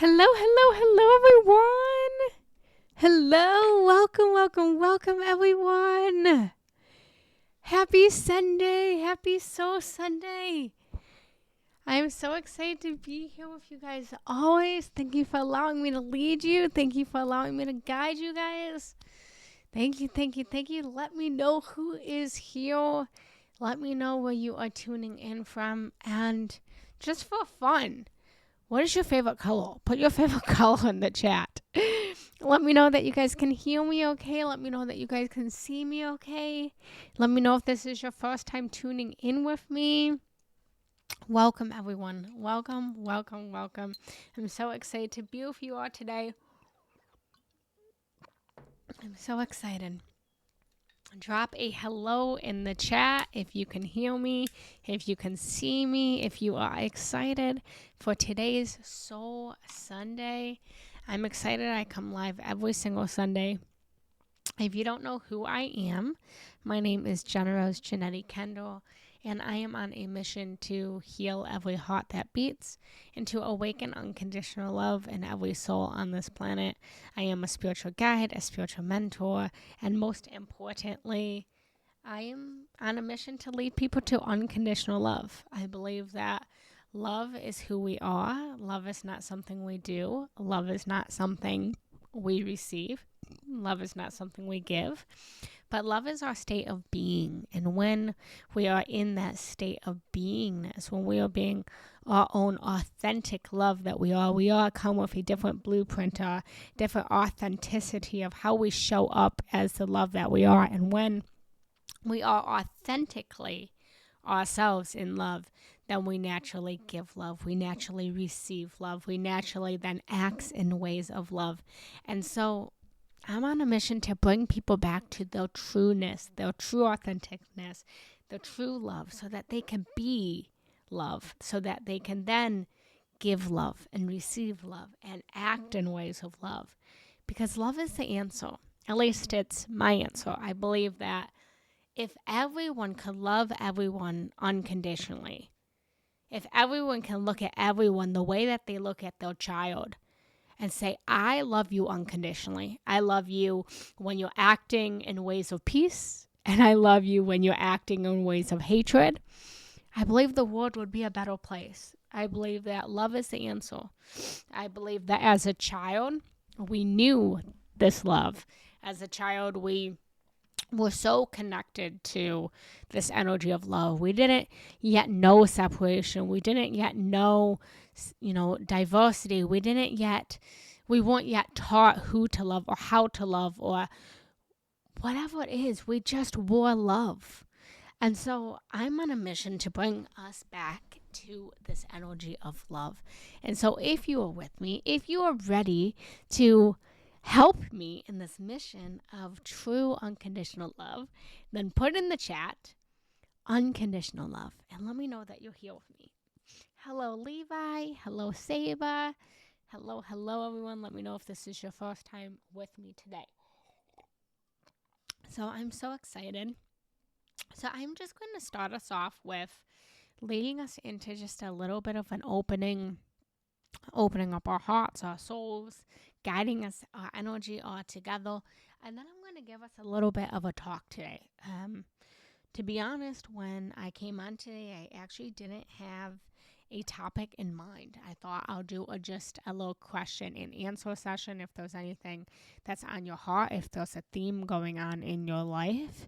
Hello, hello, hello, everyone. Hello, welcome, everyone. Happy Sunday, happy Soul Sunday. I'm so excited to be here with you guys always. Thank you for allowing me to lead you. Thank you for allowing me to guide you guys. Thank you. Let me know who is here. Let me know where you are tuning in from. And just for fun, what is your favorite color? Put your favorite color in the chat. Let me know that you guys can hear me okay. Let me know that you guys can see me okay. Let me know if this is your first time tuning in with me. Welcome, everyone. Welcome. I'm so excited to be with you all today. I'm so excited. Drop a hello in the chat if you can hear me, if you can see me, if you are excited for today's Soul Sunday. I'm excited. I come live every single Sunday. If you don't know who I am, my name is Jenna Rose Janetti Kendall, and I am on a mission to heal every heart that beats and to awaken unconditional love in every soul on this planet. I am a spiritual guide, a spiritual mentor, and most importantly, I am on a mission to lead people to unconditional love. I believe that love is who we are. Love is not something we do. Love is not something we receive. Love is not something we give. But love is our state of being. And when we are in that state of beingness, when we are being our own authentic love that we all come with a different blueprint, a different authenticity of how we show up as the love that we are. And when we are authentically ourselves in love, then we naturally give love. We naturally receive love. We naturally then act in ways of love. And so I'm on a mission to bring people back to their trueness, their true authenticness, their true love, so that they can be love, so that they can then give love and receive love and act in ways of love. Because love is the answer. At least it's my answer. I believe that if everyone could love everyone unconditionally, if everyone can look at everyone the way that they look at their child and say, I love you unconditionally. I love you when you're acting in ways of peace, and I love you when you're acting in ways of hatred, I believe the world would be a better place. I believe that love is the answer. I believe that as a child, we knew this love. As a child, we were so connected to this energy of love. We didn't yet know separation. We didn't yet know, diversity. We weren't yet taught who to love or how to love or whatever it is. We just wore love. And so I'm on a mission to bring us back to this energy of love. And so if you are with me, if you are ready to help me in this mission of true unconditional love, then put in the chat unconditional love and let me know that you're here with me. Hello, Levi. Hello, Saba. Hello, everyone. Let me know if this is your first time with me today. So I'm so excited. So I'm just going to start us off with leading us into just a little bit of an opening up our hearts, our souls, guiding us, our energy all together. And then I'm going to give us a little bit of a talk today. To be honest, when I came on today, I actually didn't have a topic in mind. I thought I'll do just a little question and answer session if there's anything that's on your heart, if there's a theme going on in your life,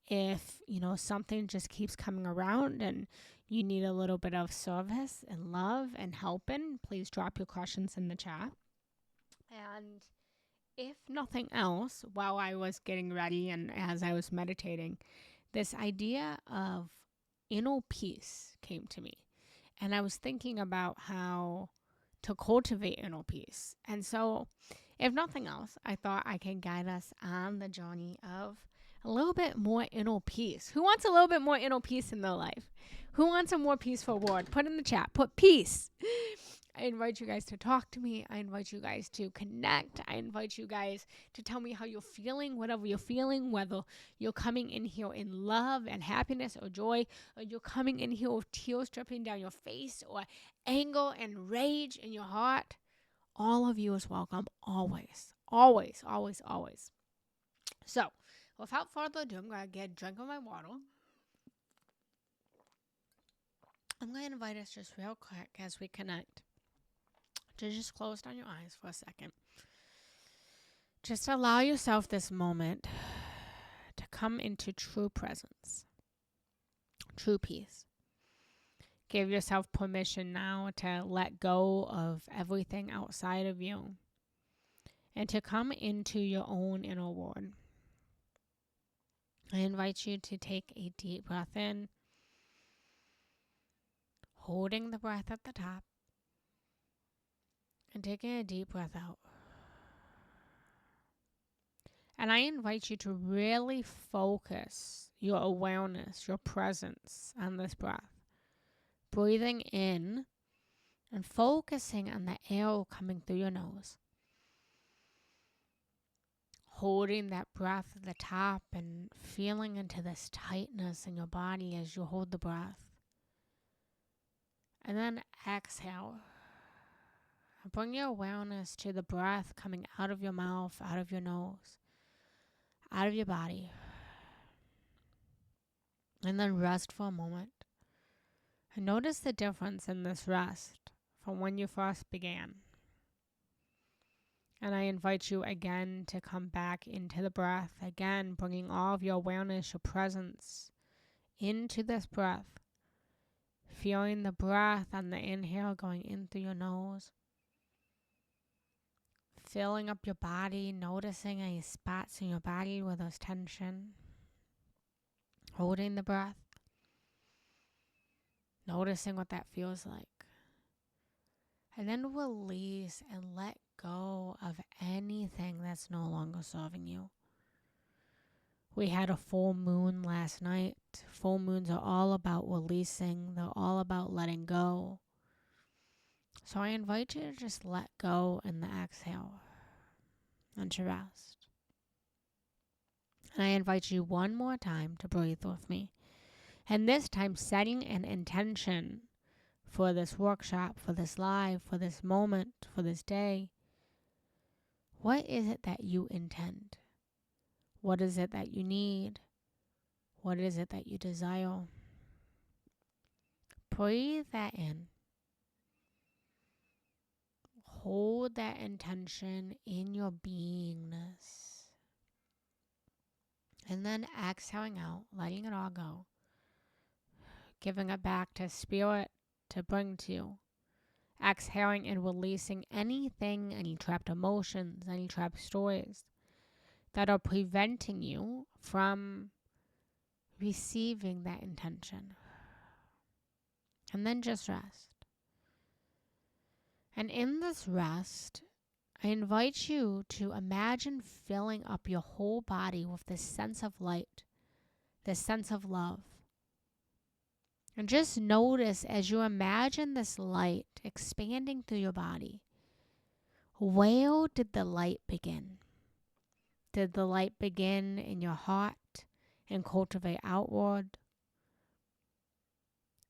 if, something just keeps coming around and you need a little bit of service and love and helping, please drop your questions in the chat. And if nothing else, while I was getting ready and as I was meditating, this idea of inner peace came to me. And I was thinking about how to cultivate inner peace. And so, if nothing else, I thought I could guide us on the journey of a little bit more inner peace. Who wants a little bit more inner peace in their life? Who wants a more peaceful world? Put in the chat. Put peace. I invite you guys to talk to me. I invite you guys to connect. I invite you guys to tell me how you're feeling, whatever you're feeling, whether you're coming in here in love and happiness or joy, or you're coming in here with tears dripping down your face or anger and rage in your heart. All of you is welcome, always, always, always, always. So, without further ado, I'm going to get a drink of my water. I'm going to invite us just real quick as we connect to just close down your eyes for a second. Just allow yourself this moment to come into true presence, true peace. Give yourself permission now to let go of everything outside of you and to come into your own inner world. I invite you to take a deep breath in, holding the breath at the top, and taking a deep breath out. And I invite you to really focus your awareness, your presence on this breath. Breathing in and focusing on the air coming through your nose. Holding that breath at the top and feeling into this tightness in your body as you hold the breath. And then exhale. Bring your awareness to the breath coming out of your mouth, out of your nose, out of your body. And then rest for a moment. And notice the difference in this rest from when you first began. And I invite you again to come back into the breath, again bringing all of your awareness, your presence into this breath. Feeling the breath on the inhale going in through your nose. Filling up your body, noticing any spots in your body where there's tension. Holding the breath. Noticing what that feels like. And then release and let go of anything that's no longer serving you. We had a full moon last night. Full moons are all about releasing. They're all about letting go. So I invite you to just let go in the exhale and to rest. And I invite you one more time to breathe with me. And this time setting an intention for this workshop, for this live, for this moment, for this day. What is it that you intend? What is it that you need? What is it that you desire? Breathe that in. Hold that intention in your beingness. And then exhaling out, letting it all go. Giving it back to spirit to bring to you. Exhaling and releasing anything, any trapped emotions, any trapped stories that are preventing you from receiving that intention. And then just rest. And in this rest, I invite you to imagine filling up your whole body with this sense of light, this sense of love. And just notice as you imagine this light expanding through your body, where did the light begin? Did the light begin in your heart and cultivate outward?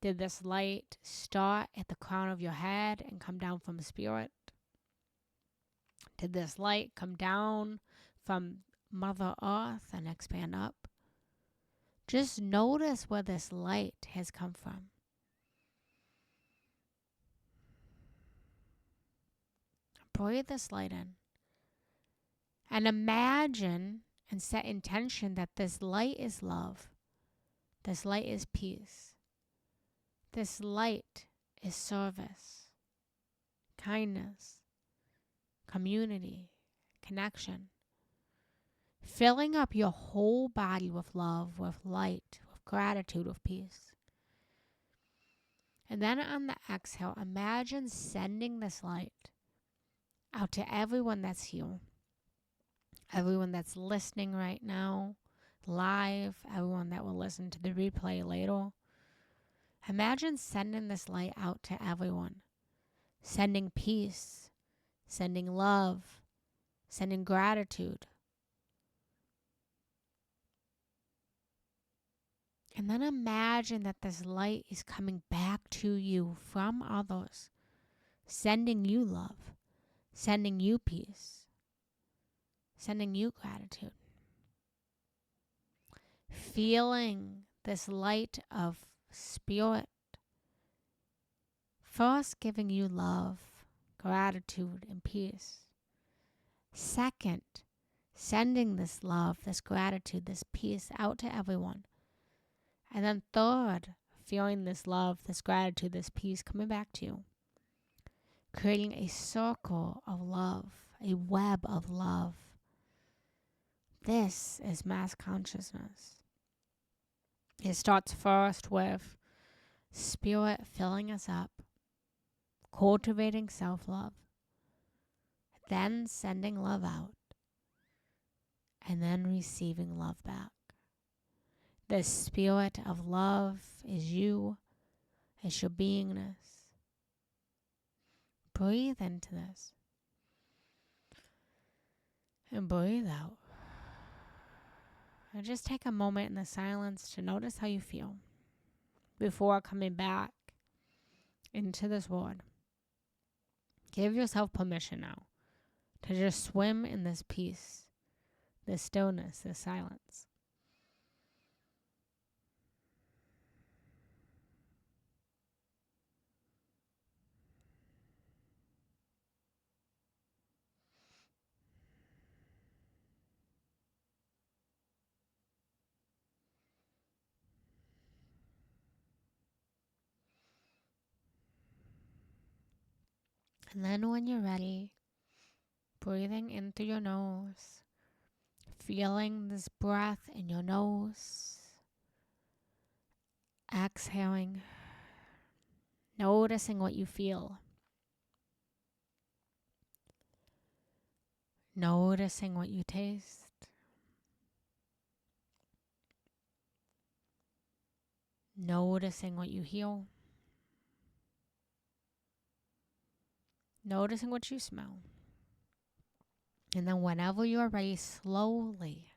Did this light start at the crown of your head and come down from spirit? Did this light come down from Mother Earth and expand up? Just notice where this light has come from. Breathe this light in. And imagine and set intention that this light is love. This light is peace. This light is service, kindness, community, connection. Filling up your whole body with love, with light, with gratitude, with peace. And then on the exhale, imagine sending this light out to everyone that's here. Everyone that's listening right now, live, everyone that will listen to the replay later. Imagine sending this light out to everyone. Sending peace, sending love, sending gratitude. And then imagine that this light is coming back to you from others, sending you love, sending you peace, sending you gratitude. Feeling this light of spirit, first giving you love, gratitude, and peace. Second, sending this love, this gratitude, this peace out to everyone. And then third, feeling this love, this gratitude, this peace coming back to you. Creating a circle of love, a web of love. This is mass consciousness. It starts first with spirit filling us up, cultivating self-love, then sending love out, and then receiving love back. The spirit of love is you, is your beingness. Breathe into this. And breathe out. And just take a moment in the silence to notice how you feel before coming back into this world. Give yourself permission now to just swim in this peace, this stillness, this silence. And then when you're ready, breathing in through your nose, feeling this breath in your nose, exhaling, noticing what you feel, noticing what you taste, noticing what you hear, noticing what you smell. And then whenever you're ready, slowly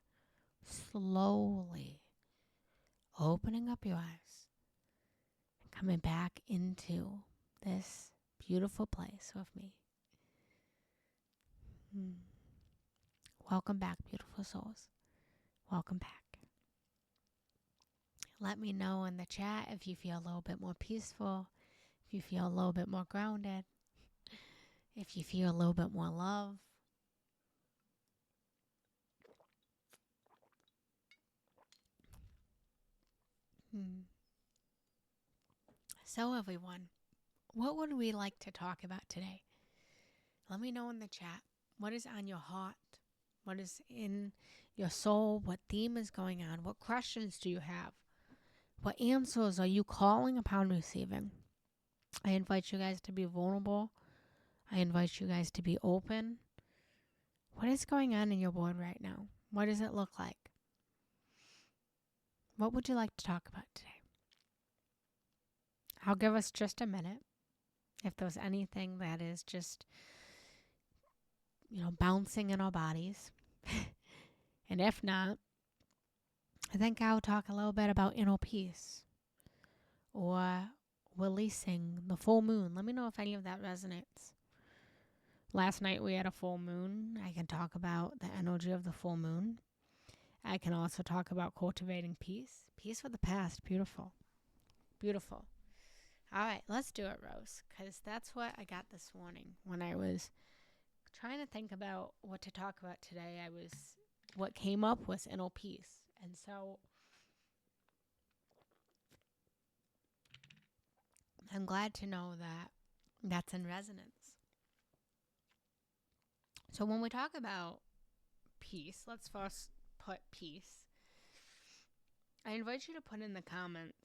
opening up your eyes and coming back into this beautiful place with me. Welcome back, beautiful souls. Welcome back. Let me know in the chat if you feel a little bit more peaceful, if you feel a little bit more grounded, if you feel a little bit more love. So everyone, what would we like to talk about today? Let me know in the chat. What is on your heart? What is in your soul? What theme is going on? What questions do you have? What answers are you calling upon receiving? I invite you guys to be vulnerable. I invite you guys to be open. What is going on in your world right now? What does it look like? What would you like to talk about today? I'll give us just a minute. If there's anything that is just, bouncing in our bodies. And if not, I think I'll talk a little bit about inner peace or releasing the full moon. Let me know if any of that resonates. Last night we had a full moon. I can talk about the energy of the full moon. I can also talk about cultivating peace. Peace with the past. Beautiful. Beautiful. All right, let's do it, Rose, because that's what I got this morning when I was trying to think about what to talk about today. What came up was inner peace. And so I'm glad to know that that's in resonance. So when we talk about peace, let's first put peace. I invite you to put in the comments,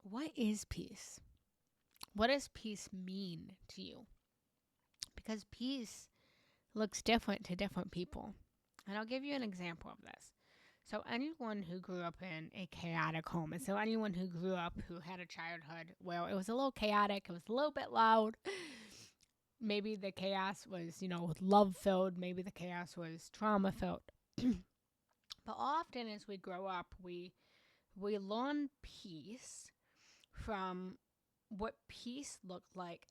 what is peace? What does peace mean to you? Because peace looks different to different people. And I'll give you an example of this. So anyone who grew up in a chaotic home, and so anyone who grew up who had a childhood where it was a little chaotic, it was a little bit loud, maybe the chaos was, love-filled, maybe the chaos was trauma-filled. But often as we grow up, we learn peace from what peace looked like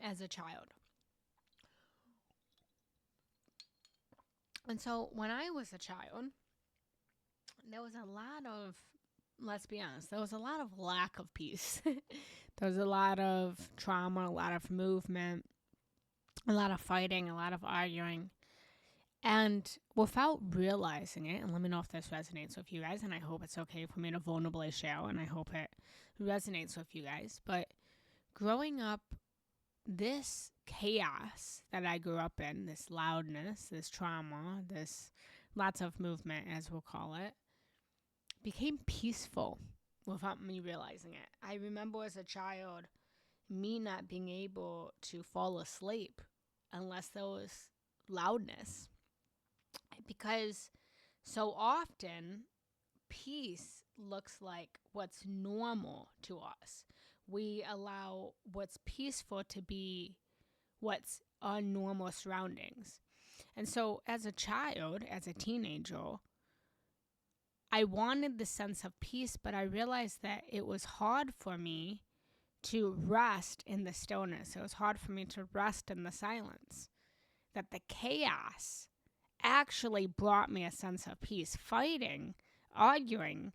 as a child. And so when I was a child, there was a lot of, let's be honest, there was a lot of lack of peace. There was a lot of trauma, a lot of movement, a lot of fighting, a lot of arguing. And without realizing it, and let me know if this resonates with you guys, and I hope it's okay for me to vulnerably share, and I hope it resonates with you guys. But growing up, this chaos that I grew up in, this loudness, this trauma, this lots of movement, as we'll call it, became peaceful without me realizing it. I remember as a child, me not being able to fall asleep unless there was loudness. Because so often, peace looks like what's normal to us. We allow what's peaceful to be what's our normal surroundings. And so, as a child, as a teenager, I wanted the sense of peace, but I realized that it was hard for me to rest in the stillness. It was hard for me to rest in the silence. That the chaos actually brought me a sense of peace. Fighting, arguing,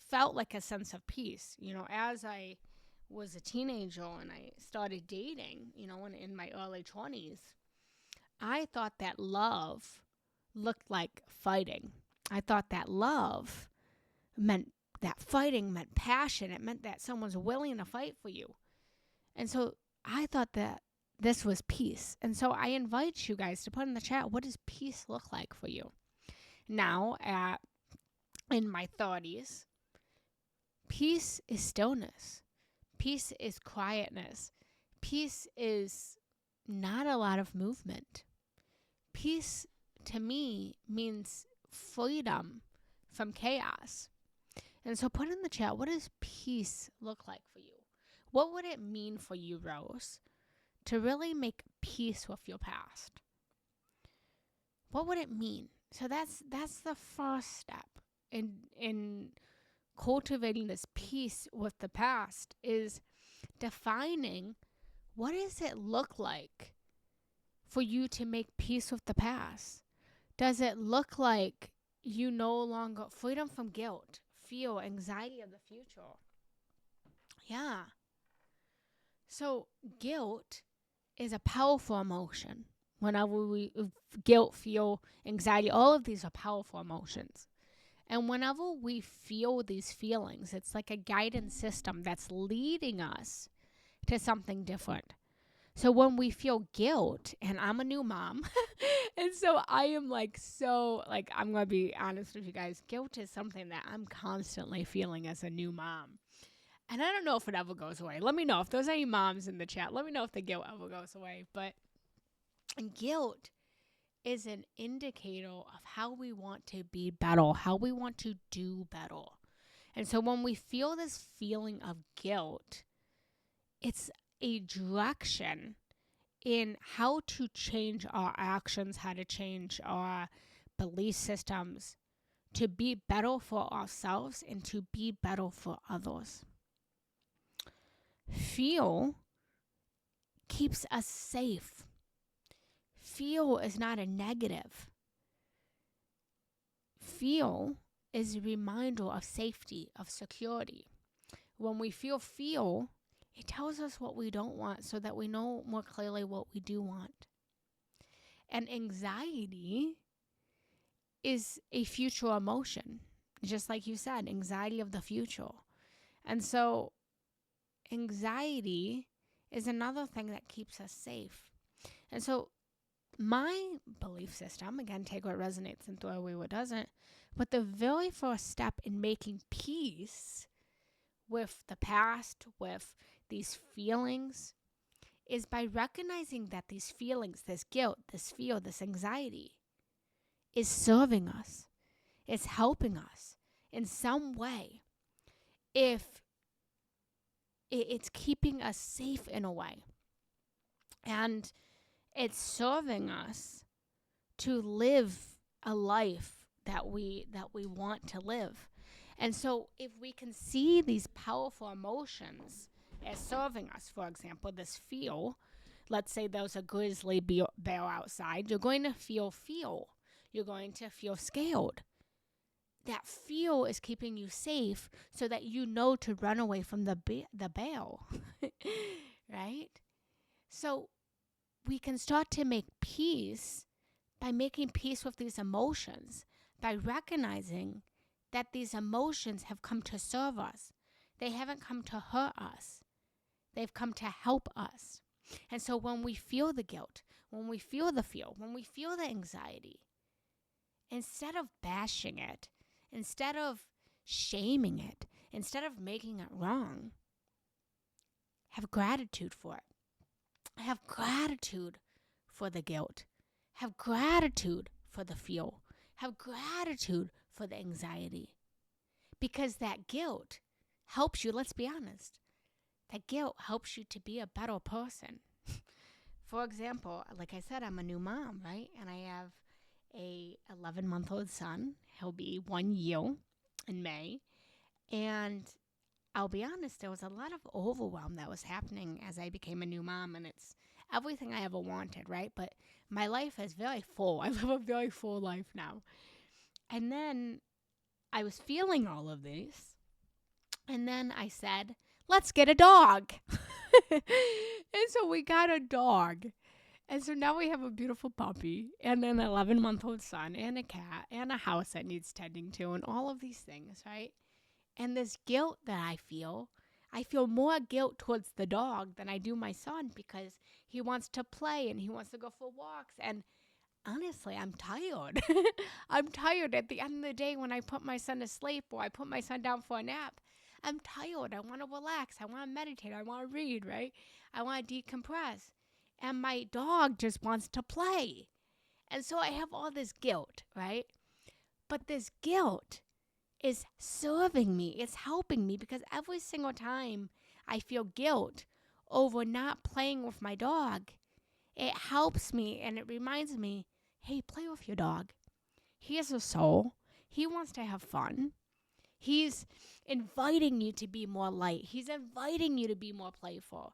felt like a sense of peace. As I was a teenager and I started dating, in my early 20s, I thought that love looked like fighting. I thought that love meant that fighting meant passion. It meant that someone's willing to fight for you. And so I thought that this was peace. And so I invite you guys to put in the chat, what does peace look like for you? Now, in my 30s, peace is stillness. Peace is quietness. Peace is not a lot of movement. Peace to me means freedom from chaos. And so put in the chat, what does peace look like for you? What would it mean for you, Rose, to really make peace with your past? What would it mean? So that's the first step in cultivating this peace with the past, is defining what does it look like for you to make peace with the past. Does it look like you no longer freedom from guilt, fear, anxiety of the future? Yeah. So guilt is a powerful emotion. Whenever guilt, fear, anxiety, all of these are powerful emotions. And whenever we feel these feelings, it's like a guidance system that's leading us to something different. So when we feel guilt, and I'm a new mom, and so I am I'm going to be honest with you guys, guilt is something that I'm constantly feeling as a new mom. And I don't know if it ever goes away. Let me know if there's any moms in the chat. Let me know if the guilt ever goes away. But guilt is an indicator of how we want to be better, how we want to do better. And so when we feel this feeling of guilt, it's a direction in how to change our actions, how to change our belief systems to be better for ourselves and to be better for others. Fear keeps us safe. Fear is not a negative. Fear is a reminder of safety, of security. When we feel fear, it tells us what we don't want so that we know more clearly what we do want. And anxiety is a future emotion. Just like you said, anxiety of the future. And so anxiety is another thing that keeps us safe. And so my belief system, again, take what resonates and throw away what doesn't, but the very first step in making peace with the past, with these feelings, is by recognizing that these feelings, this guilt, this fear, this anxiety, is serving us, is helping us in some way. If it's keeping us safe in a way, and it's serving us to live a life that we want to live. And so if we can see these powerful emotions as serving us, for example, this fear, let's say there's a grizzly bear outside, you're going to feel fear. You're going to feel scared. That fear is keeping you safe so that you know to run away from the bear, right? So we can start to make peace by making peace with these emotions, by recognizing that these emotions have come to serve us. They haven't come to hurt us. They've come to help us. And so when we feel the guilt, when we feel the fear, when we feel the anxiety, instead of bashing it, instead of shaming it, instead of making it wrong, have gratitude for it. Have gratitude for the guilt. Have gratitude for the fear. Have gratitude for the anxiety. Because that guilt helps you, let's be honest, that guilt helps you to be a better person. For example, like I said, I'm a new mom, right? And I have a 11-month-old son. He'll be 1 year in May. And I'll be honest, there was a lot of overwhelm that was happening as I became a new mom, and it's everything I ever wanted, right? But my life is very full. I live a very full life now. And then I was feeling all of this, and then I said, let's get a dog. And so we got a dog. And so now we have a beautiful puppy and an 11-month-old son and a cat and a house that needs tending to and all of these things, right? And this guilt that I feel more guilt towards the dog than I do my son because he wants to play and he wants to go for walks. And honestly, I'm tired. I'm tired at the end of the day when I put my son to sleep or I put my son down for a nap. I'm tired. I want to relax. I want to meditate. I want to read, right? I want to decompress. And my dog just wants to play. And so I have all this guilt, right? But this guilt is serving me. It's helping me because every single time I feel guilt over not playing with my dog, it helps me and it reminds me, hey, play with your dog. He has a soul. He wants to have fun. He's inviting you to be more light. He's inviting you to be more playful,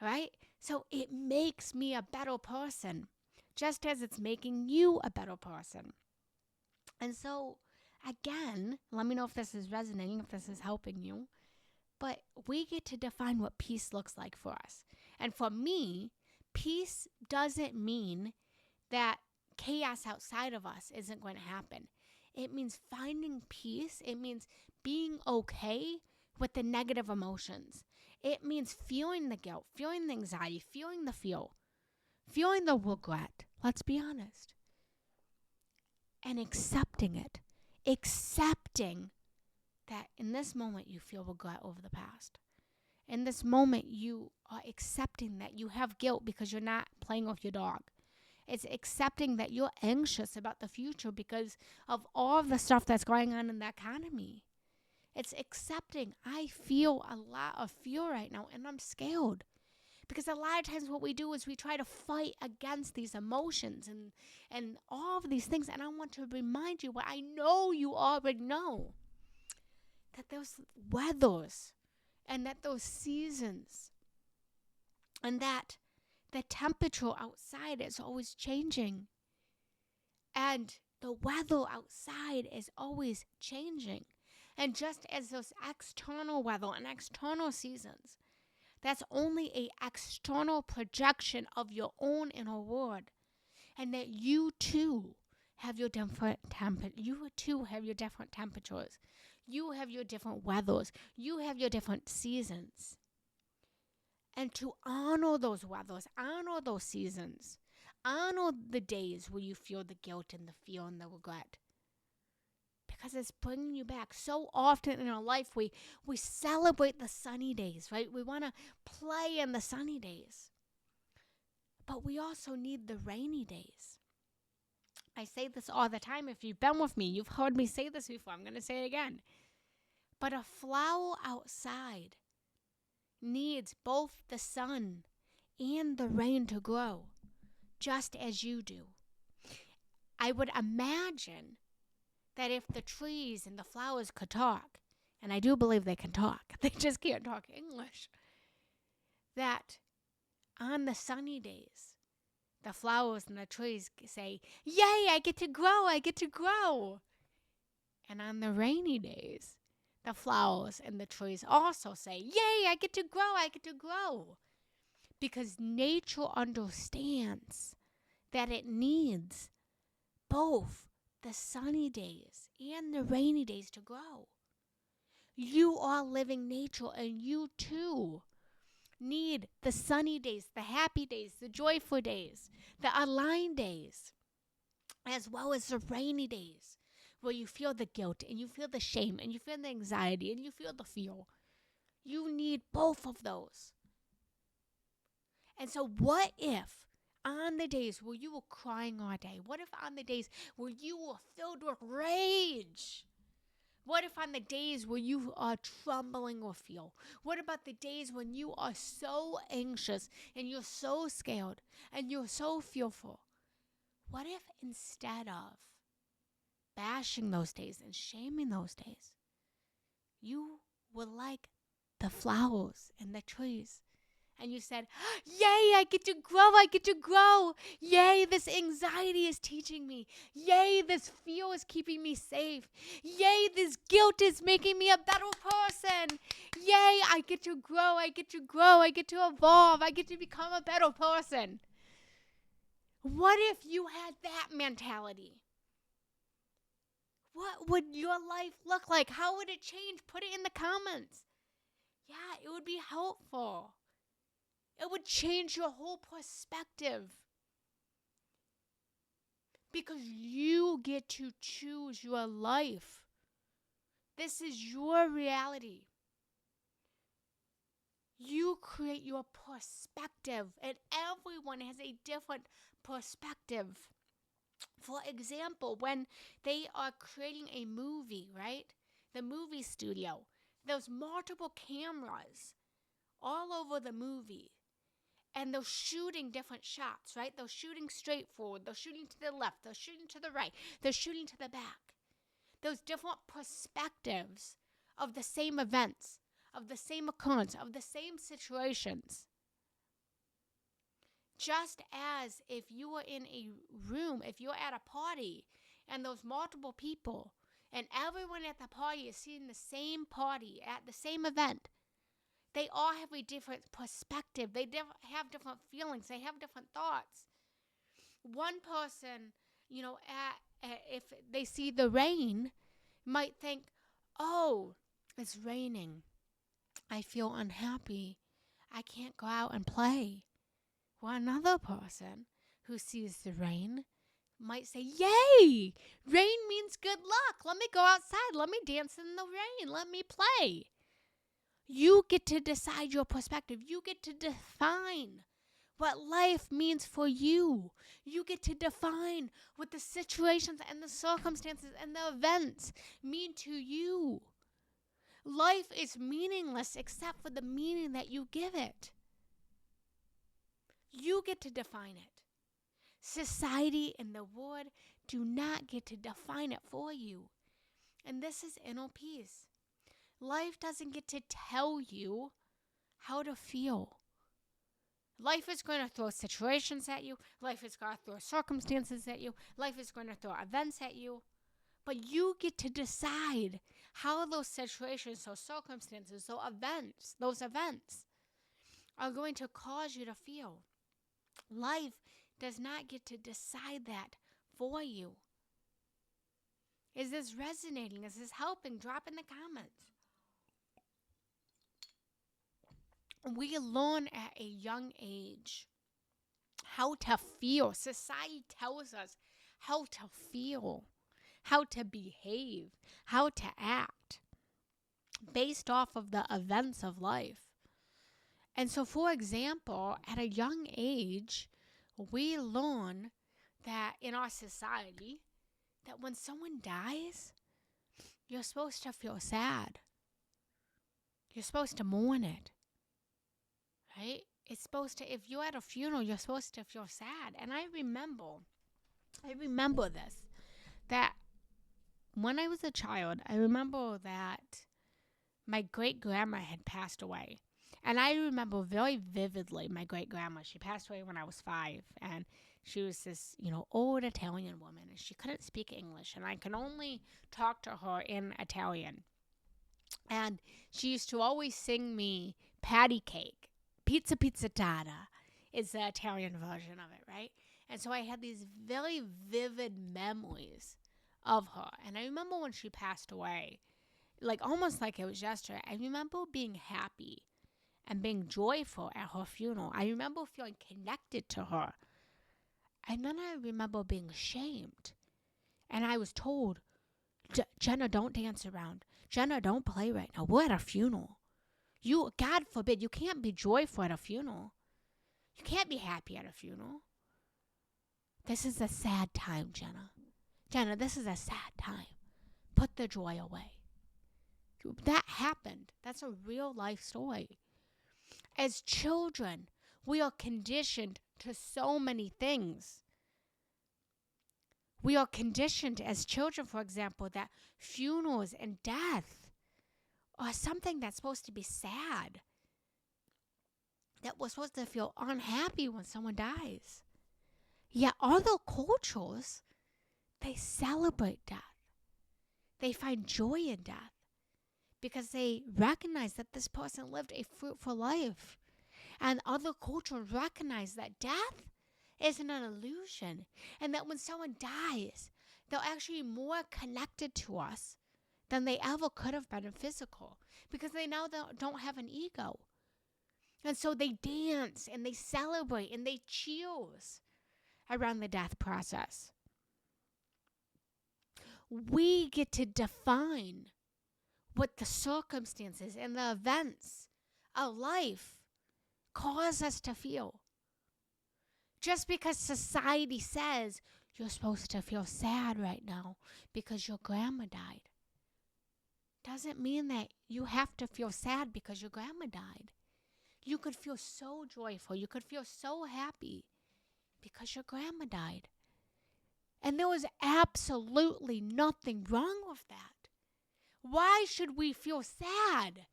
right? So it makes me a better person, just as it's making you a better person. And so, again, let me know if this is resonating, if this is helping you. But we get to define what peace looks like for us. And for me, peace doesn't mean that chaos outside of us isn't going to happen. It means finding peace. It means being okay with the negative emotions. It means feeling the guilt, feeling the anxiety, feeling the fear, feeling the regret. Let's be honest. And accepting it. Accepting that in this moment you feel regret over the past. In this moment you are accepting that you have guilt because you're not playing with your dog. It's accepting that you're anxious about the future because of all of the stuff that's going on in the economy. It's accepting I feel a lot of fear right now and I'm scared. Because a lot of times what we do is we try to fight against these emotions and all of these things. And I want to remind you what I know you already know. That those weathers and that those seasons and that the temperature outside is always changing. And the weather outside is always changing. And just as those external weather and external seasons, that's only an external projection of your own inner world. And that you too have your different temperatures. You have your different weathers. You have your different seasons. And to honor those weathers, honor those seasons, honor the days where you feel the guilt and the fear and the regret. Because it's bringing you back. So often in our life, we celebrate the sunny days, right? We want to play in the sunny days. But we also need the rainy days. I say this all the time. If you've been with me, you've heard me say this before. I'm going to say it again. But a flower outside needs both the sun and the rain to grow, just as you do. I would imagine that if the trees and the flowers could talk, and I do believe they can talk, they just can't talk English, that on the sunny days, The flowers and the trees say, "Yay, I get to grow, I get to grow." And on the rainy days, the flowers and the trees also say, "Yay, I get to grow, I get to grow." Because nature understands that it needs both the sunny days and the rainy days to grow. You are living nature, and you too need the sunny days, the happy days, the joyful days, the aligned days, as well as the rainy days where you feel the guilt and you feel the shame and you feel the anxiety and you feel the fear. You need both of those. And so, what if on the days where you were crying all day, what if on the days where you were filled with rage, what if on the days where you are trembling with fear? What about the days when you are so anxious and you're so scared and you're so fearful? What if instead of bashing those days and shaming those days, you were like the flowers and the trees? And you said, "Yay, I get to grow, I get to grow. Yay, this anxiety is teaching me. Yay, this fear is keeping me safe. Yay, this guilt is making me a better person. Yay, I get to grow, I get to grow, I get to evolve, I get to become a better person." What if you had that mentality? What would your life look like? How would it change? Put it in the comments. Yeah, it would be helpful. It would change your whole perspective. Because you get to choose your life. This is your reality. You create your perspective, and everyone has a different perspective. For example, when they are creating a movie, right? The movie studio, there's multiple cameras all over the movie. And they're shooting different shots, right? They're shooting straight forward. They're shooting to the left. They're shooting to the right. They're shooting to the back. Those different perspectives of the same events, of the same occurrence, of the same situations. Just as if you were in a room, if you're at a party, and there's multiple people, and everyone at the party is seeing the same party at the same event, they all have a different perspective. They have different feelings. They have different thoughts. One person, if they see the rain, might think, "Oh, it's raining. I feel unhappy. I can't go out and play." Well, another person who sees the rain might say, "Yay! Rain means good luck. Let me go outside. Let me dance in the rain. Let me play." You get to decide your perspective. You get to define what life means for you. You get to define what the situations and the circumstances and the events mean to you. Life is meaningless except for the meaning that you give it. You get to define it. Society and the world do not get to define it for you. And this is inner peace. Life doesn't get to tell you how to feel. Life is going to throw situations at you. Life is going to throw circumstances at you. Life is going to throw events at you. But you get to decide how those situations, those circumstances, those events are going to cause you to feel. Life does not get to decide that for you. Is this resonating? Is this helping? Drop in the comments. We learn at a young age how to feel. Society tells us how to feel, how to behave, how to act based off of the events of life. And so, for example, at a young age, we learn that in our society, that when someone dies, you're supposed to feel sad. You're supposed to mourn it. Right? It's supposed to, if you're at a funeral, you're supposed to feel sad. And I remember this, that when I was a child, I remember that my great grandma had passed away. And I remember very vividly my great grandma. She passed away when I was 5, and she was this, old Italian woman, and she couldn't speak English, and I can only talk to her in Italian. And she used to always sing me patty cake. Pizza pizzatata is the Italian version of it, right? And so I had these very vivid memories of her. And I remember when she passed away, like almost like it was yesterday, I remember being happy and being joyful at her funeral. I remember feeling connected to her. And then I remember being ashamed. And I was told, Jenna, don't dance around. Jenna, don't play right now. We're at a funeral. God forbid, you can't be joyful at a funeral. You can't be happy at a funeral. This is a sad time, Jenna. Jenna, this is a sad time. Put the joy away. That happened. That's a real life story. As children, we are conditioned to so many things. We are conditioned as children, for example, that funerals and death are something that's supposed to be sad. That we're supposed to feel unhappy when someone dies. Yet other cultures, they celebrate death. They find joy in death because they recognize that this person lived a fruitful life. And other cultures recognize that death isn't an illusion, and that when someone dies, they're actually more connected to us than they ever could have been in physical, because they now don't have an ego. And so they dance and they celebrate and they cheers around the death process. We get to define what the circumstances and the events of life cause us to feel. Just because society says you're supposed to feel sad right now because your grandma died doesn't mean that you have to feel sad because your grandma died. You could feel so joyful. You could feel so happy because your grandma died. And there was absolutely nothing wrong with that. Why should we feel sad?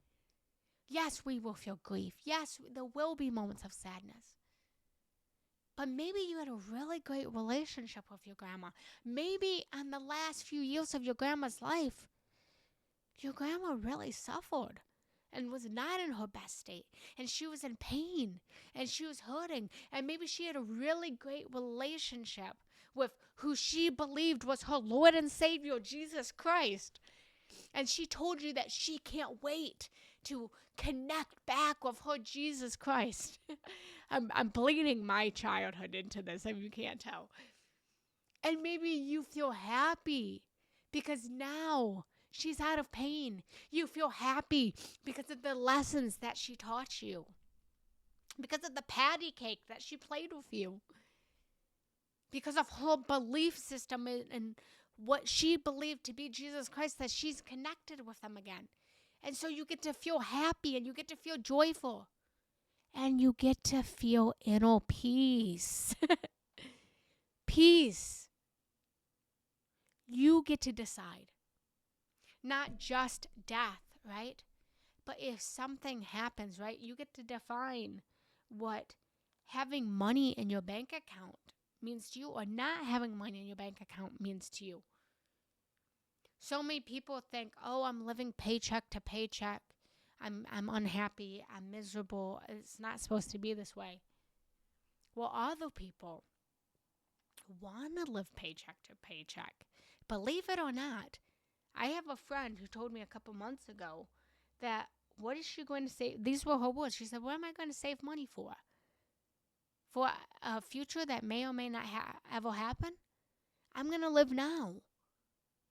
Yes, we will feel grief. Yes, there will be moments of sadness. But maybe you had a really great relationship with your grandma. Maybe in the last few years of your grandma's life, your grandma really suffered and was not in her best state. And she was in pain and she was hurting. And maybe she had a really great relationship with who she believed was her Lord and Savior, Jesus Christ. And she told you that she can't wait to connect back with her Jesus Christ. I'm bleeding my childhood into this, if you can't tell. And maybe you feel happy because now she's out of pain. You feel happy because of the lessons that she taught you, because of the patty cake that she played with you, because of her belief system and what she believed to be Jesus Christ, that she's connected with them again. And so you get to feel happy and you get to feel joyful. And you get to feel inner peace. Peace. You get to decide. Not just death, right? But if something happens, right, you get to define what having money in your bank account means to you or not having money in your bank account means to you. So many people think, oh, I'm living paycheck to paycheck. I'm unhappy. I'm miserable. It's not supposed to be this way. Well, other people want to live paycheck to paycheck. Believe it or not, I have a friend who told me a couple months ago that what is she going to save? These were her words. She said, what am I going to save money for? For a future that may or may not ever happen? I'm going to live now.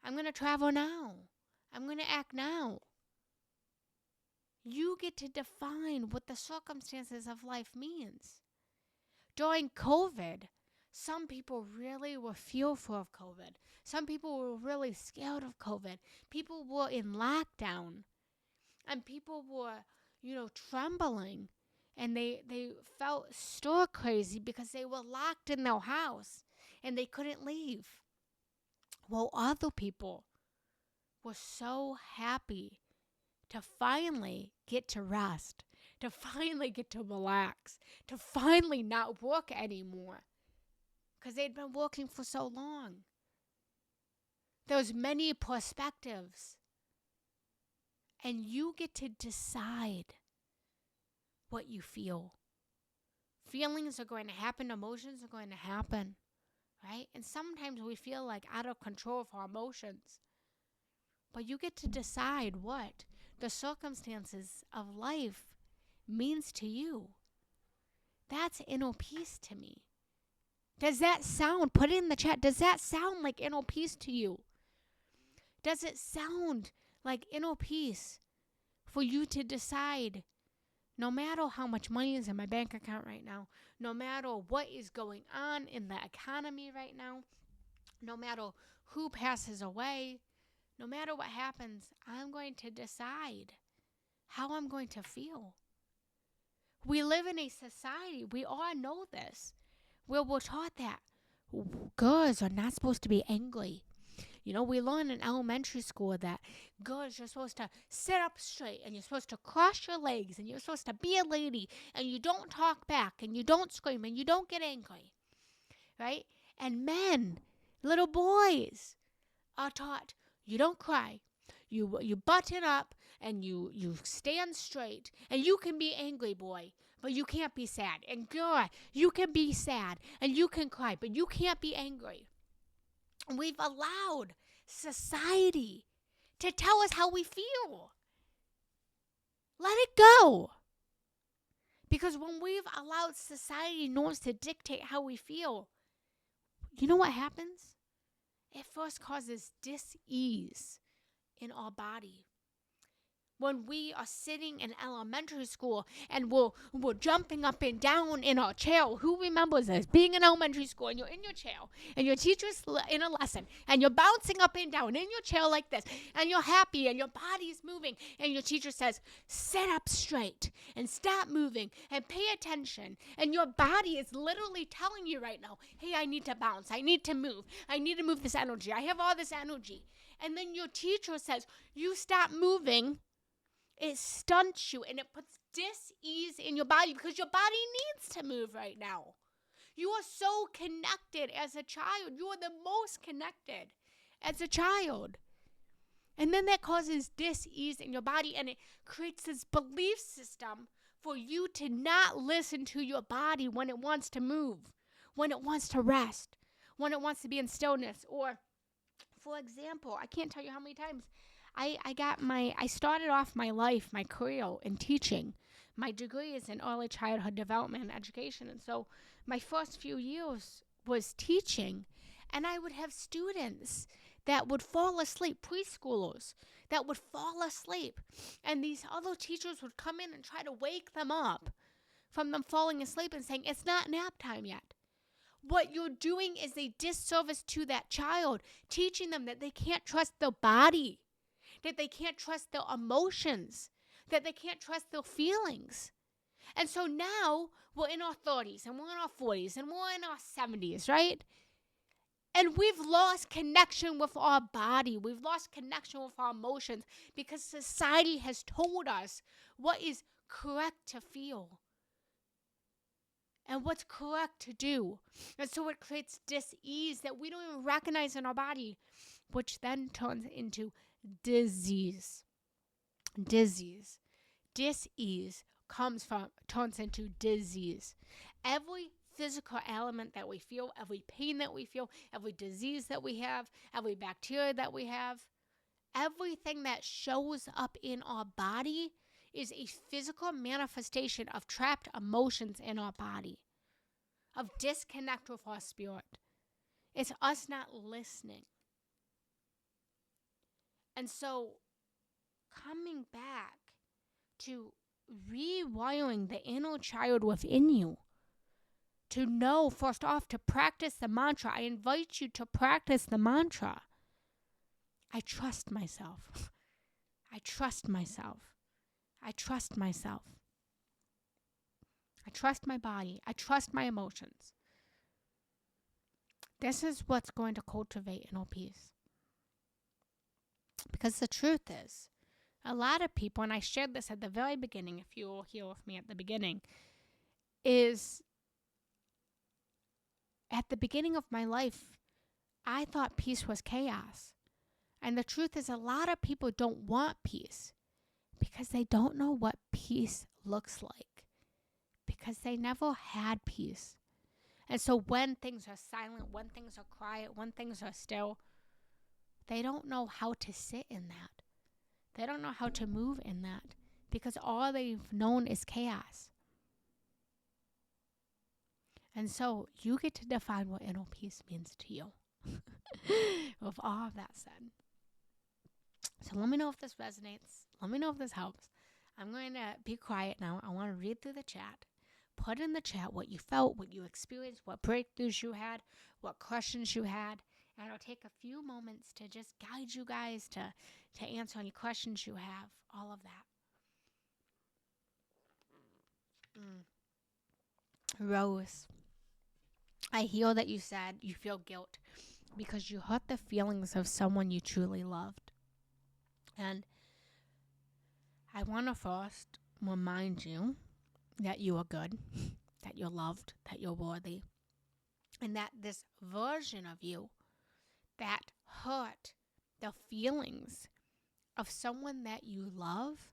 I'm going to travel now. I'm going to act now. You get to define what the circumstances of life means. During COVID, some people really were fearful of COVID. Some people were really scared of COVID. People were in lockdown. And people were, trembling. And they felt stir crazy because they were locked in their house and they couldn't leave. While other people were so happy to finally get to rest, to to finally get to relax, to finally not work anymore, because they'd been working for so long. There's many perspectives, and you get to decide what you feel. Feelings are going to happen, emotions are going to happen, right? And sometimes we feel like out of control of our emotions. But you get to decide what the circumstances of life means to you. That's inner peace to me. Does that sound, put it in the chat, does that sound like inner peace to you? Does it sound like inner peace for you to decide, no matter how much money is in my bank account right now, no matter what is going on in the economy right now, no matter who passes away, no matter what happens, I'm going to decide how I'm going to feel. We live in a society, we all know this, where we're taught that girls are not supposed to be angry. You know, we learn in elementary school that girls, you're supposed to sit up straight and you're supposed to cross your legs and you're supposed to be a lady and you don't talk back and you don't scream and you don't get angry, right? And men, little boys, are taught you don't cry, you button up and you stand straight, and you can be angry, boy, but you can't be sad. And girl, you can be sad and you can cry, but you can't be angry. We've allowed society to tell us how we feel. Let it go. Because when we've allowed society norms to dictate how we feel, you know what happens? It first causes dis-ease in our body. When we are sitting in elementary school and we're jumping up and down in our chair. Who remembers this? Being in elementary school and you're in your chair and your teacher's in a lesson and you're bouncing up and down in your chair like this and you're happy and your body's moving and your teacher says, sit up straight and stop moving and pay attention. And your body is literally telling you right now, hey, I need to bounce. I need to move. I need to move this energy. I have all this energy. And then your teacher says, you stop moving. It stunts you and it puts dis-ease in your body because your body needs to move right now. You are so connected as a child. You are the most connected as a child. And then that causes dis-ease in your body, and it creates this belief system for you to not listen to your body when it wants to move, when it wants to rest, when it wants to be in stillness. Or, for example, I can't tell you how many times I started off my life, my career in teaching. My degree is in early childhood development and education. And so my first few years was teaching. And I would have students that would fall asleep, preschoolers that would fall asleep. And these other teachers would come in and try to wake them up from them falling asleep and saying, it's not nap time yet. What you're doing is a disservice to that child, teaching them that they can't trust their body, that they can't trust their emotions, that they can't trust their feelings. And so now we're in our 30s and we're in our 40s and we're in our 70s, right? And we've lost connection with our body. We've lost connection with our emotions because society has told us what is correct to feel and what's correct to do. And so it creates dis-ease that we don't even recognize in our body, which then turns into disease. Disease. Dis-ease turns into disease. Every physical element that we feel, every pain that we feel, every disease that we have, every bacteria that we have, everything that shows up in our body is a physical manifestation of trapped emotions in our body, of disconnect with our spirit. It's us not listening. And so coming back to rewiring the inner child within you, to know, first off, to practice the mantra. I invite you to practice the mantra. I trust myself. I trust myself. I trust myself. I trust my body. I trust my emotions. This is what's going to cultivate inner peace. Because the truth is, A lot of people, and I shared this at the very beginning, if you were here with me at the beginning, is at the beginning of my life, I thought peace was chaos. And the truth is, a lot of people don't want peace because they don't know what peace looks like, because they never had peace. And so when things are silent, when things are quiet, when things are still, they don't know how to sit in that. They don't know how to move in that because all they've known is chaos. And so you get to define what inner peace means to you. With all of that said. So let me know if this resonates. Let me know if this helps. I'm going to be quiet now. I want to read through the chat. Put in the chat what you felt, what you experienced, what breakthroughs you had, what questions you had. And it'll take a few moments to just guide you guys to answer any questions you have, all of that. Rose, I hear that you said you feel guilt because you hurt the feelings of someone you truly loved. And I want to first remind you that you are good, that you're loved, that you're worthy, and that this version of you that hurt the feelings of someone that you love,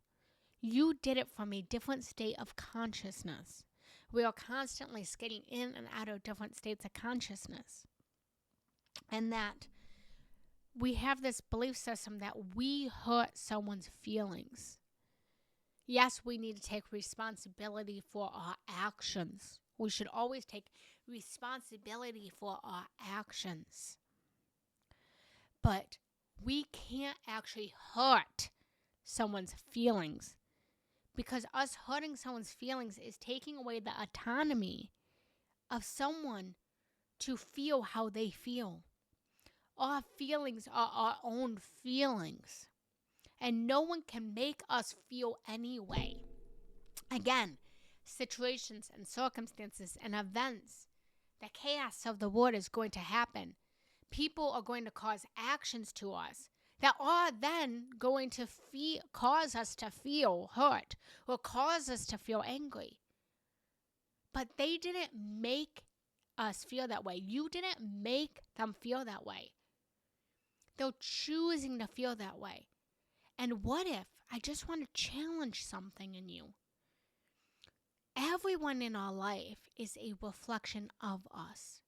you did it from a different state of consciousness. We are constantly skating in and out of different states of consciousness. And that we have this belief system that we hurt someone's feelings. Yes, we need to take responsibility for our actions. We should always take responsibility for our actions. But we can't actually hurt someone's feelings, because us hurting someone's feelings is taking away the autonomy of someone to feel how they feel. Our feelings are our own feelings, and no one can make us feel any way. Again, situations and circumstances and events, the chaos of the world is going to happen. People are going to cause actions to us that are then going to cause us to feel hurt or cause us to feel angry. But they didn't make us feel that way. You didn't make them feel that way. They're choosing to feel that way. And what if, I just want to challenge something in you. Everyone in our life is a reflection of us.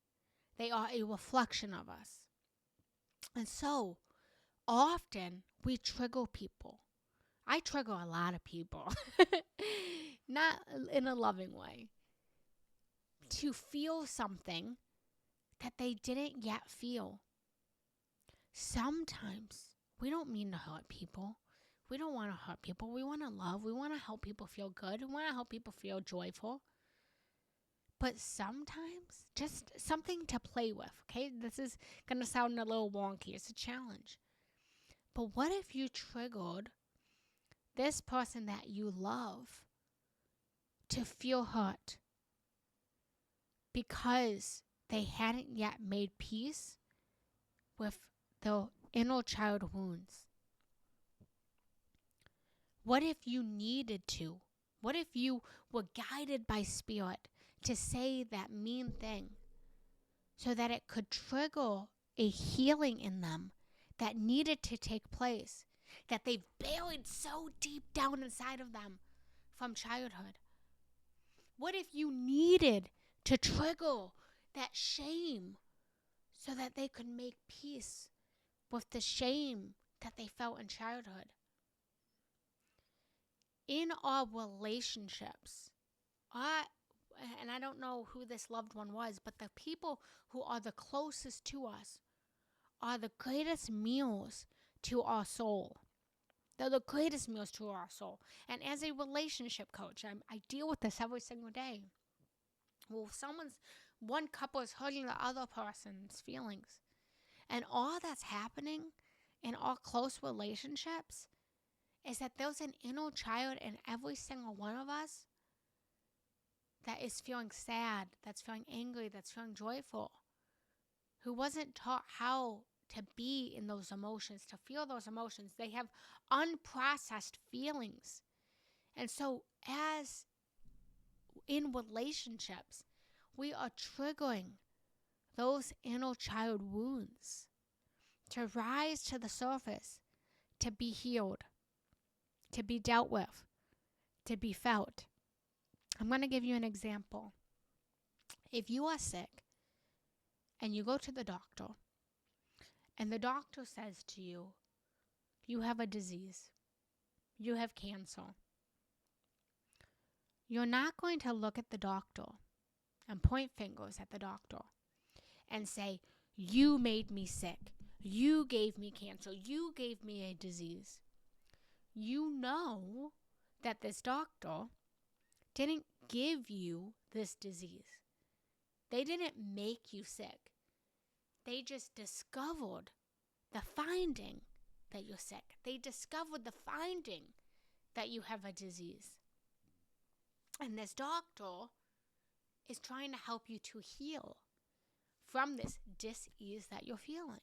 They are a reflection of us. And so, often we trigger people. I trigger a lot of people. Not in a loving way. To feel something that they didn't yet feel. Sometimes we don't mean to hurt people. We don't want to hurt people. We want to love. We want to help people feel good. We want to help people feel joyful. But sometimes, just something to play with, okay? This is going to sound a little wonky. It's a challenge. But what if you triggered this person that you love to feel hurt because they hadn't yet made peace with their inner child wounds? What if you needed to? What if you were guided by spirit to say that mean thing so that it could trigger a healing in them that needed to take place, that they've buried so deep down inside of them from childhood? What if you needed to trigger that shame so that they could make peace with the shame that they felt in childhood? In our relationships, and I don't know who this loved one was, but the people who are the closest to us are the greatest meals to our soul. They're the greatest meals to our soul. And as a relationship coach, I deal with this every single day. Well, one couple is hurting the other person's feelings. And all that's happening in our close relationships is that there's an inner child in every single one of us that is feeling sad, that's feeling angry, that's feeling joyful, who wasn't taught how to be in those emotions, to feel those emotions. They have unprocessed feelings. And so as in relationships, we are triggering those inner child wounds to rise to the surface, to be healed, to be dealt with, to be felt. I'm going to give you an example. If you are sick and you go to the doctor and the doctor says to you, you have a disease, you have cancer, you're not going to look at the doctor and point fingers at the doctor and say, you made me sick, you gave me cancer, you gave me a disease. You know that this doctor didn't give you this disease. They didn't make you sick. They just discovered the finding that you're sick. They discovered the finding that you have a disease. And this doctor is trying to help you to heal from this dis-ease that you're feeling.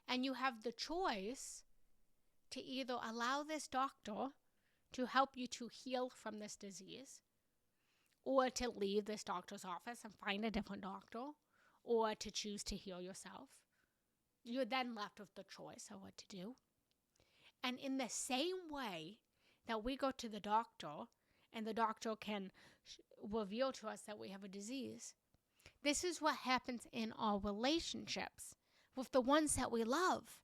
And you have the choice to either allow this doctor to help you to heal from this disease, or to leave this doctor's office and find a different doctor, or to choose to heal yourself. You're then left with the choice of what to do. And in the same way that we go to the doctor and the doctor can reveal to us that we have a disease, this is what happens in our relationships with the ones that we love.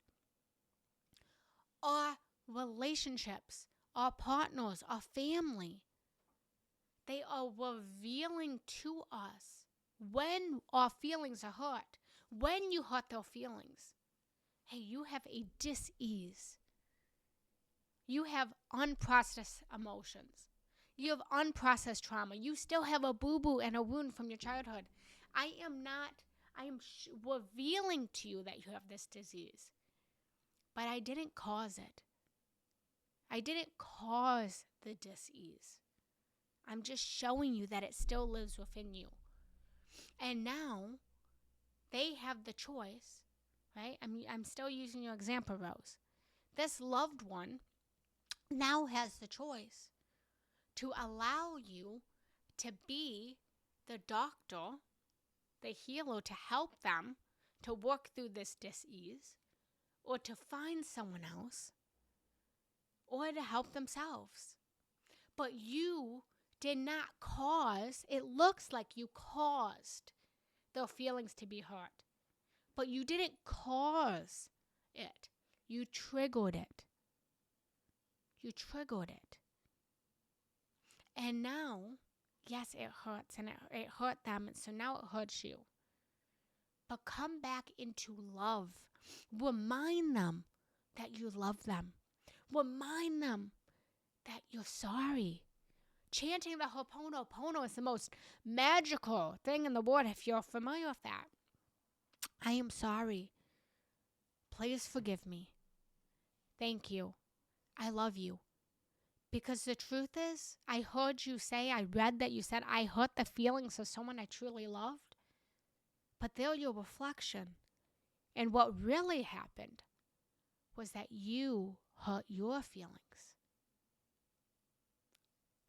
Our relationships, our partners, our family, they are revealing to us when our feelings are hurt, when you hurt their feelings. Hey, you have a dis-ease. You have unprocessed emotions. You have unprocessed trauma. You still have a boo-boo and a wound from your childhood. I am revealing to you that you have this disease. But I didn't cause it. I didn't cause the dis-ease. I'm just showing you that it still lives within you. And now they have the choice, right? I'm still using your example, Rose. This loved one now has the choice to allow you to be the doctor, the healer, to help them to work through this dis-ease, or to find someone else, or to help themselves. But you did not cause, it looks like you caused their feelings to be hurt. But you didn't cause it. You triggered it. You triggered it. And now, yes, it hurts and it hurt them, and so now it hurts you. But come back into love. Remind them that you love them. Remind them that you're sorry. Chanting the Ho'oponopono is the most magical thing in the world if you're familiar with that. I am sorry. Please forgive me. Thank you. I love you. Because the truth is, I heard you say, I read that you said, I hurt the feelings of someone I truly loved. But they're your reflection. And what really happened was that you hurt your feelings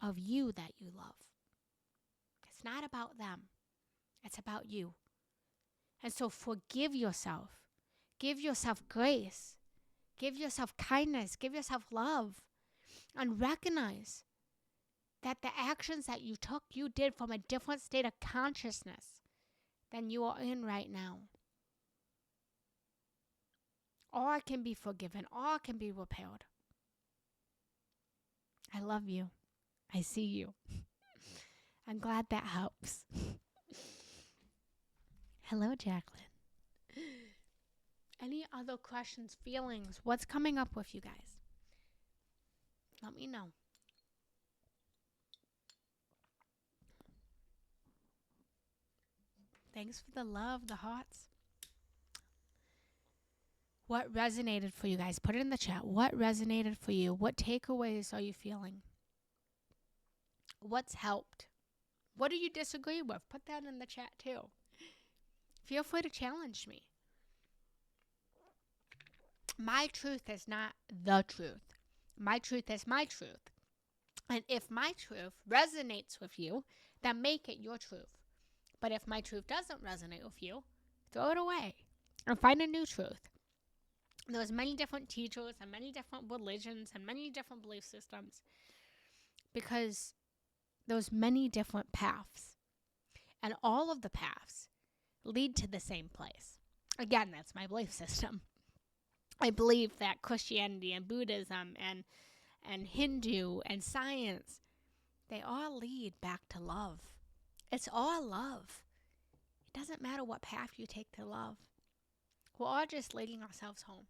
of you that you love. It's not about them. It's about you. And so forgive yourself. Give yourself grace. Give yourself kindness. Give yourself love. And recognize that the actions that you took, you did from a different state of consciousness than you are in right now. All can be forgiven. All can be repaired. I love you. I see you. I'm glad that helps. Hello, Jacqueline. Any other questions, feelings? What's coming up with you guys? Let me know. Thanks for the love, the hearts. What resonated for you guys? Put it in the chat. What resonated for you? What takeaways are you feeling? What's helped? What do you disagree with? Put that in the chat too. Feel free to challenge me. My truth is not the truth. My truth is my truth. And if my truth resonates with you, then make it your truth. But if my truth doesn't resonate with you, throw it away and find a new truth. There's many different teachers and many different religions and many different belief systems because there's many different paths. And all of the paths lead to the same place. Again, that's my belief system. I believe that Christianity and Buddhism and Hindu and science, they all lead back to love. It's all love. It doesn't matter what path you take to love. We're all just leading ourselves home.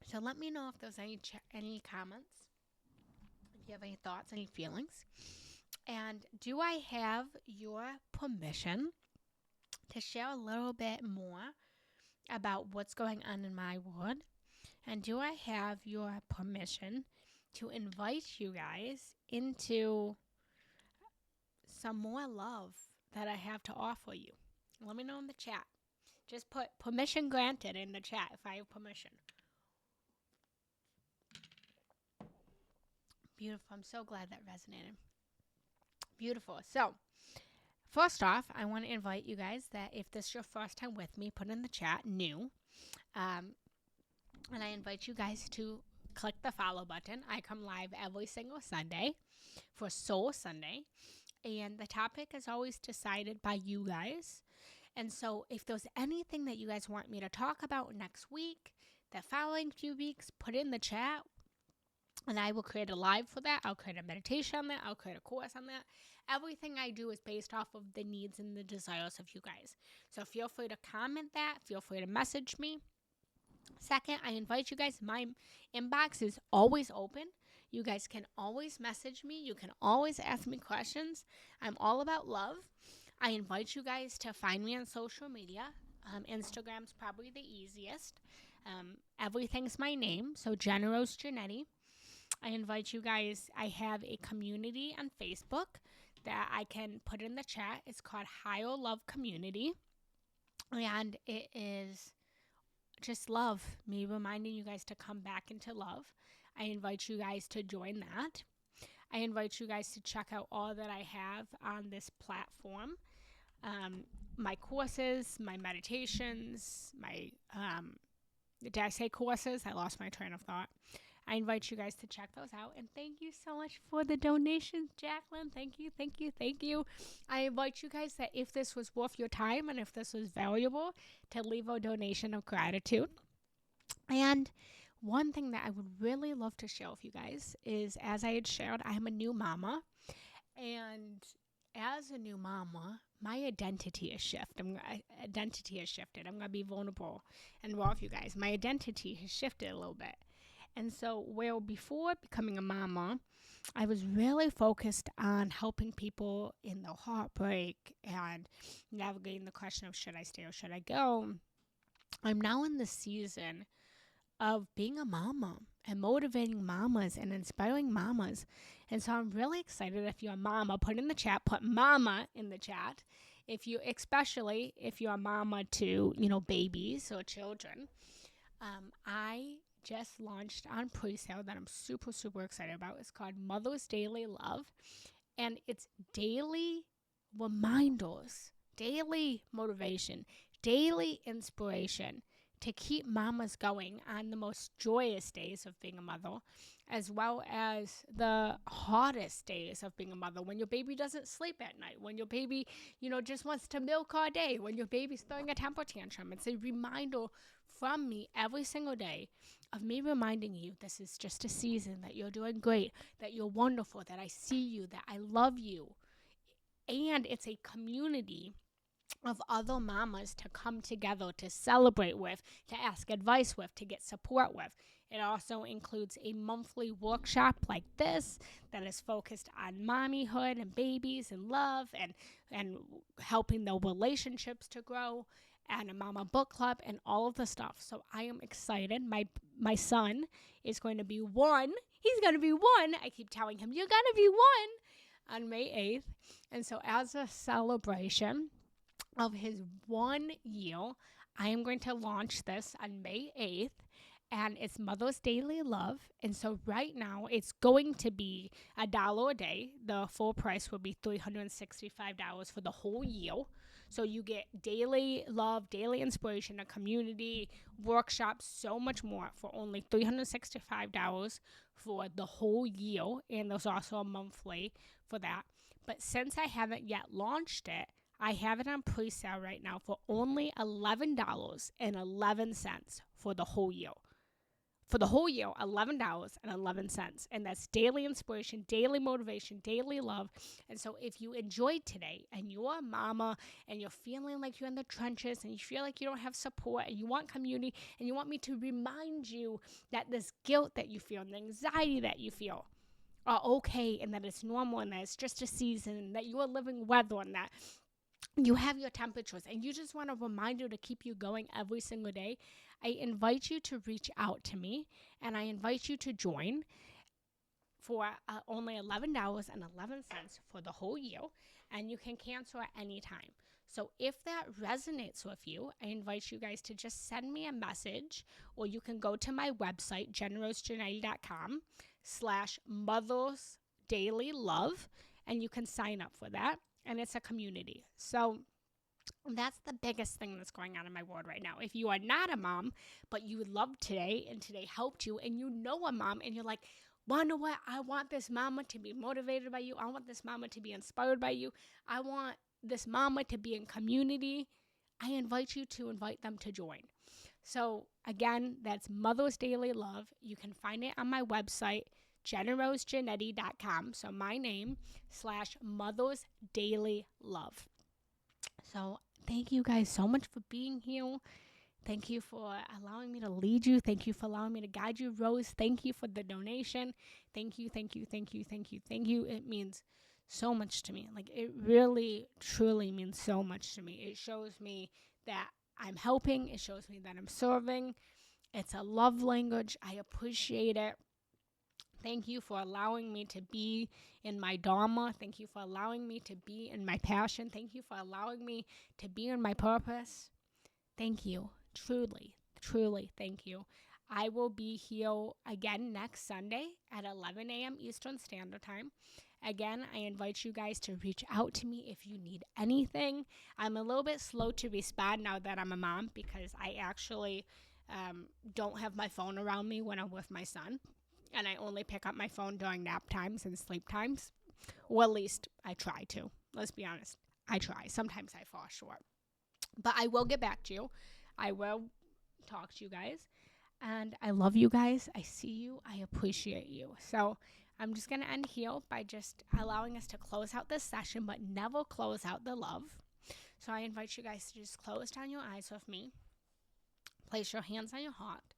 So let me know if there's any comments, if you have any thoughts, any feelings. And do I have your permission to share a little bit more about what's going on in my world? And do I have your permission to invite you guys into some more love that I have to offer you? Let me know in the chat. Just put permission granted in the chat if I have permission. Beautiful. I'm so glad that resonated. Beautiful. So, first off, I want to invite you guys that if this is your first time with me, put in the chat new. And I invite you guys to click the follow button. I come live every single Sunday for Soul Sunday. And the topic is always decided by you guys. And so if there's anything that you guys want me to talk about next week, the following few weeks, put in the chat. And I will create a live for that. I'll create a meditation on that. I'll create a course on that. Everything I do is based off of the needs and the desires of you guys. So feel free to comment that. Feel free to message me. Second, I invite you guys. My inbox is always open. You guys can always message me. You can always ask me questions. I'm all about love. I invite you guys to find me on social media. Instagram's probably the easiest. Everything's my name. So Jenna Rose Janetti. I invite you guys. I have a community on Facebook that I can put in the chat. It's called Higher Love Community. And it is just love, me reminding you guys to come back into love. I invite you guys to join that. I invite you guys to check out all that I have on this platform. My courses, my meditations, did I say courses? I lost my train of thought. I invite you guys to check those out. And thank you so much for the donations, Jacqueline. Thank you, thank you, thank you. I invite you guys that if this was worth your time and if this was valuable, to leave a donation of gratitude. And one thing that I would really love to share with you guys is, as I had shared, I am a new mama. And as a new mama, my identity has shifted. I'm going to be vulnerable and raw with you guys. My identity has shifted a little bit. And so, where before becoming a mama, I was really focused on helping people in their heartbreak and navigating the question of should I stay or should I go. I'm now in the season of being a mama and motivating mamas and inspiring mamas. And so I'm really excited. If you're a mama, put in the chat, put mama in the chat. Especially if you're a mama to, babies or children. I just launched on pre-sale that I'm super, super excited about. It's called Mother's Daily Love. And it's daily reminders, daily motivation, daily inspiration to keep mamas going on the most joyous days of being a mother, as well as the hardest days of being a mother, when your baby doesn't sleep at night, when your baby, just wants to milk all day, when your baby's throwing a temper tantrum. It's a reminder from me every single day of me reminding you this is just a season, that you're doing great, that you're wonderful, that I see you, that I love you. And it's a community of other mamas to come together, to celebrate with, to ask advice with, to get support with. It also includes a monthly workshop like this that is focused on mommyhood and babies and love and helping their relationships to grow, and a mama book club and all of the stuff. So I am excited. My son is going to be one. He's going to be one. I keep telling him, you're going to be one on May 8th. And so as a celebration, of his 1 year. I am going to launch this on May 8th, and it's Mother's Daily Love. And so right now it's going to be $1 a day. The full price will be $365 for the whole year. So you get daily love, daily inspiration, a community, workshops, so much more for only $365 for the whole year. And there's also a monthly for that. But since I haven't yet launched it, I have it on pre-sale right now for only $11.11 for the whole year. For the whole year, $11.11. And that's daily inspiration, daily motivation, daily love. And so if you enjoyed today and you're a mama and you're feeling like you're in the trenches and you feel like you don't have support and you want community and you want me to remind you that this guilt that you feel and the anxiety that you feel are okay and that it's normal and that it's just a season and that you are living weather and that you have your temperatures and you just want a reminder to keep you going every single day, I invite you to reach out to me and I invite you to join for only $11.11 for the whole year, and you can cancel at any time. So if that resonates with you, I invite you guys to just send me a message, or you can go to my website, generousjanelle.com/mothersdailylove, and you can sign up for that. And it's a community. So that's the biggest thing that's going on in my world right now. If you are not a mom, but you love today and today helped you, and you know a mom, and you're like, wonder what? I want this mama to be motivated by you. I want this mama to be inspired by you. I want this mama to be in community. I invite you to invite them to join. So again, that's Mother's Daily Love. You can find it on my website, generousjanetti.com. So my name /Mother's Daily Love. So thank you guys so much for being here. Thank you for allowing me to lead you. Thank you for allowing me to guide you, Rose. Thank you for the donation. Thank you, thank you, thank you, thank you, thank you. It means so much to me. Like, it really, truly means so much to me. It shows me that I'm helping. It shows me that I'm serving. It's a love language. I appreciate it. Thank you for allowing me to be in my Dharma. Thank you for allowing me to be in my passion. Thank you for allowing me to be in my purpose. Thank you. Truly, truly, thank you. I will be here again next Sunday at 11 a.m. Eastern Standard Time. Again, I invite you guys to reach out to me if you need anything. I'm a little bit slow to respond now that I'm a mom because I actually don't have my phone around me when I'm with my son. And I only pick up my phone during nap times and sleep times. Or at least I try to. Let's be honest. I try. Sometimes I fall short. But I will get back to you. I will talk to you guys. And I love you guys. I see you. I appreciate you. So I'm just going to end here by just allowing us to close out this session, but never close out the love. So I invite you guys to just close down your eyes with me. Place your hands on your heart.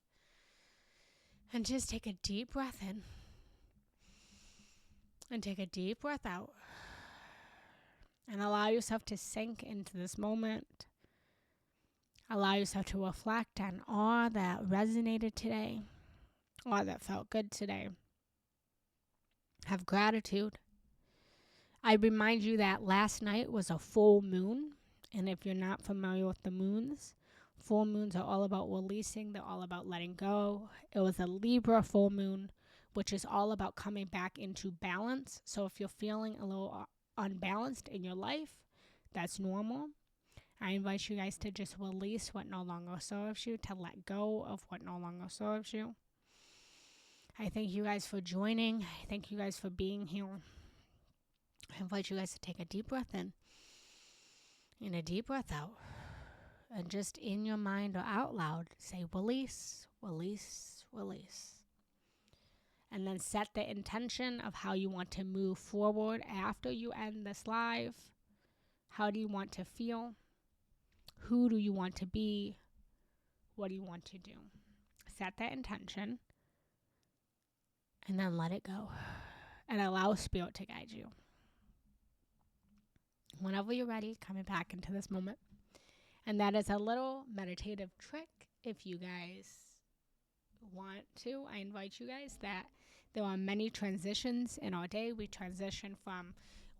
And just take a deep breath in. And take a deep breath out. And allow yourself to sink into this moment. Allow yourself to reflect on all that resonated today, all that felt good today. Have gratitude. I remind you that last night was a full moon. And if you're not familiar with the moons, full moons are all about releasing. They're all about letting go. It was a Libra full moon, which is all about coming back into balance. So if you're feeling a little unbalanced in your life, that's normal. I invite you guys to just release what no longer serves you, to let go of what no longer serves you. I thank you guys for joining. I thank you guys for being here. I invite you guys to take a deep breath in and a deep breath out. And just in your mind or out loud, say release, release, release. And then set the intention of how you want to move forward after you end this live. How do you want to feel? Who do you want to be? What do you want to do? Set that intention and then let it go and allow spirit to guide you. Whenever you're ready, coming back into this moment. And that is a little meditative trick. If you guys want to, I invite you guys that there are many transitions in our day. We transition from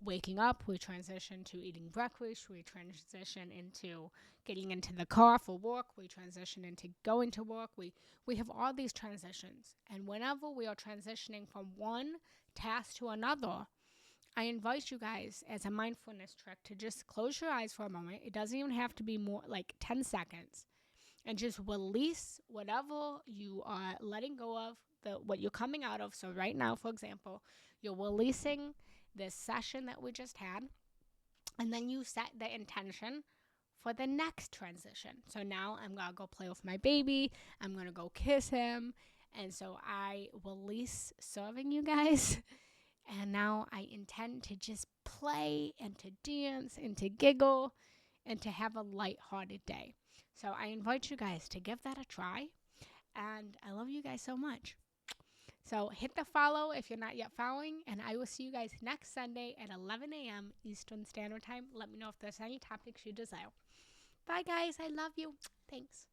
waking up, we transition to eating breakfast, we transition into getting into the car for work, we transition into going to work. We have all these transitions. And whenever we are transitioning from one task to another, I invite you guys as a mindfulness trick to just close your eyes for a moment. It doesn't even have to be more like 10 seconds. And just release whatever you are letting go of, what you're coming out of. So right now, for example, you're releasing this session that we just had, and then you set the intention for the next transition. So now I'm going to go play with my baby. I'm going to go kiss him. And so I release serving you guys. And now I intend to just play and to dance and to giggle and to have a lighthearted day. So I invite you guys to give that a try. And I love you guys so much. So hit the follow if you're not yet following. And I will see you guys next Sunday at 11 a.m. Eastern Standard Time. Let me know if there's any topics you desire. Bye, guys. I love you. Thanks.